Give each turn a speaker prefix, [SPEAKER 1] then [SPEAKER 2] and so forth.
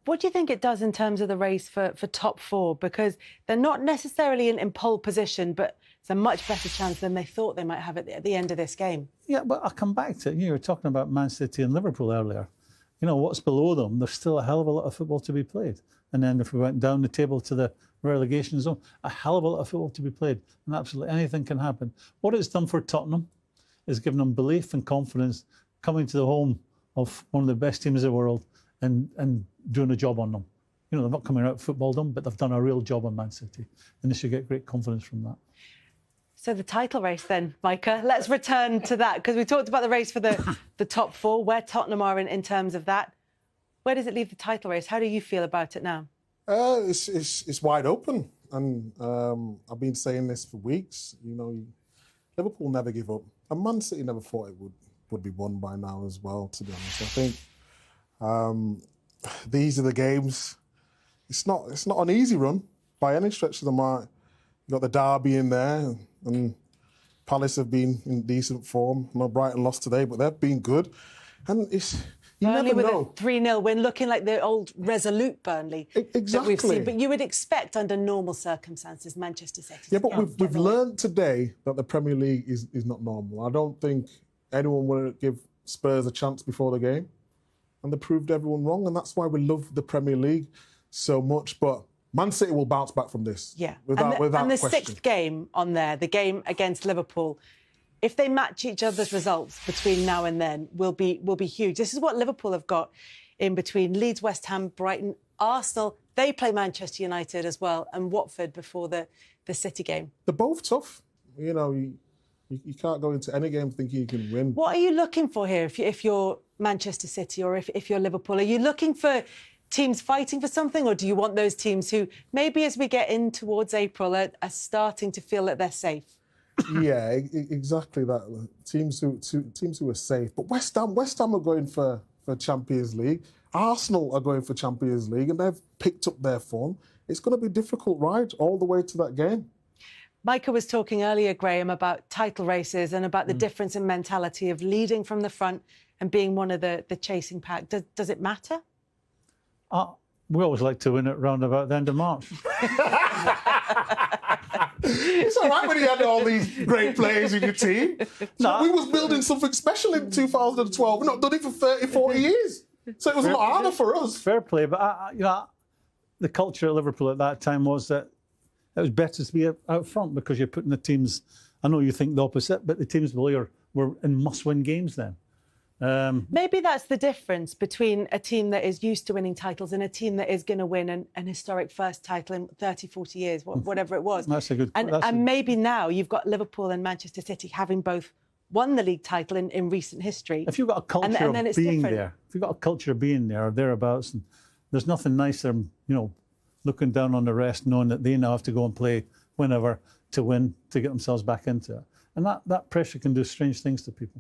[SPEAKER 1] What do you think it does in terms of the race for top four? Because they're not necessarily in pole position, but it's a much better chance than they thought they might have at the end of this game.
[SPEAKER 2] Yeah, but I'll come back to it. You were talking about Man City and Liverpool earlier. You know, what's below them, there's still a hell of a lot of football to be played. And then if we went down the table to the relegation zone, a hell of a lot of football to be played. And absolutely anything can happen. What it's done for Tottenham is given them belief and confidence coming to the home of one of the best teams in the world and doing a job on them. You know, they're not coming out footballed them, but they've done a real job on Man City. And they should get great confidence from that.
[SPEAKER 1] So the title race then, Micah, let's return to that, because we talked about the race for the top four, where Tottenham are in terms of that. Where does it leave the title race? How do you feel about it now?
[SPEAKER 3] It's wide open. And I've been saying this for weeks. You know, Liverpool never give up. And Man City never thought it would be won by now as well, to be honest. I think these are the games. It's not an easy run by any stretch of the mark. You've got the derby in there, and Palace have been in decent form. I know Brighton lost today, but they've been good. And you
[SPEAKER 1] Burnley
[SPEAKER 3] never know.
[SPEAKER 1] With a 3-0 win, looking like the old resolute Burnley that we've seen. But you would expect, under normal circumstances, Manchester City.
[SPEAKER 3] Yeah, but we've learned today that the Premier League is not normal. I don't think anyone would give Spurs a chance before the game, and they proved everyone wrong. And that's why we love the Premier League so much. But Man City will bounce back from this.
[SPEAKER 1] Yeah,
[SPEAKER 3] without question.
[SPEAKER 1] And the sixth game on there, the game against Liverpool, if they match each other's results between now and then, will be huge. This is what Liverpool have got in between Leeds, West Ham, Brighton, Arsenal. They play Manchester United as well, and Watford before the City game.
[SPEAKER 3] They're both tough. You know, you can't go into any game thinking you can win.
[SPEAKER 1] What are you looking for here if you're Manchester City or if you're Liverpool? Are you looking for teams fighting for something, or do you want those teams who maybe as we get in towards April are starting to feel that they're safe?
[SPEAKER 3] Yeah, exactly that. Teams who are safe. But West Ham are going for Champions League. Arsenal are going for Champions League, and they've picked up their form. It's going to be a difficult ride all the way to that game.
[SPEAKER 1] Micah was talking earlier, Graeme, about title races and about the difference in mentality of leading from the front and being one of the chasing pack. Does it matter?
[SPEAKER 2] We always like to win it round about the end of March.
[SPEAKER 3] It's all right when you had all these great players in your team. So we was building something special in 2012. We've not done it for 30, 40 years. So it was a lot harder for us.
[SPEAKER 2] Fair play, but you know, the culture at Liverpool at that time was that it was better to be out front because you're putting the teams. I know you think the opposite, but the teams below were in must-win games then.
[SPEAKER 1] Maybe that's the difference between a team that is used to winning titles and a team that is going to win an historic first title in 30, 40 years, whatever it was.
[SPEAKER 2] That's a good point.
[SPEAKER 1] And maybe now you've got Liverpool and Manchester City having both won the league title in recent history.
[SPEAKER 2] If you've got a culture of being there, if you've got a culture of being there or thereabouts, and there's nothing nicer, you know, looking down on the rest, knowing that they now have to go and play whenever to win, to get themselves back into it. And that pressure can do strange things to people.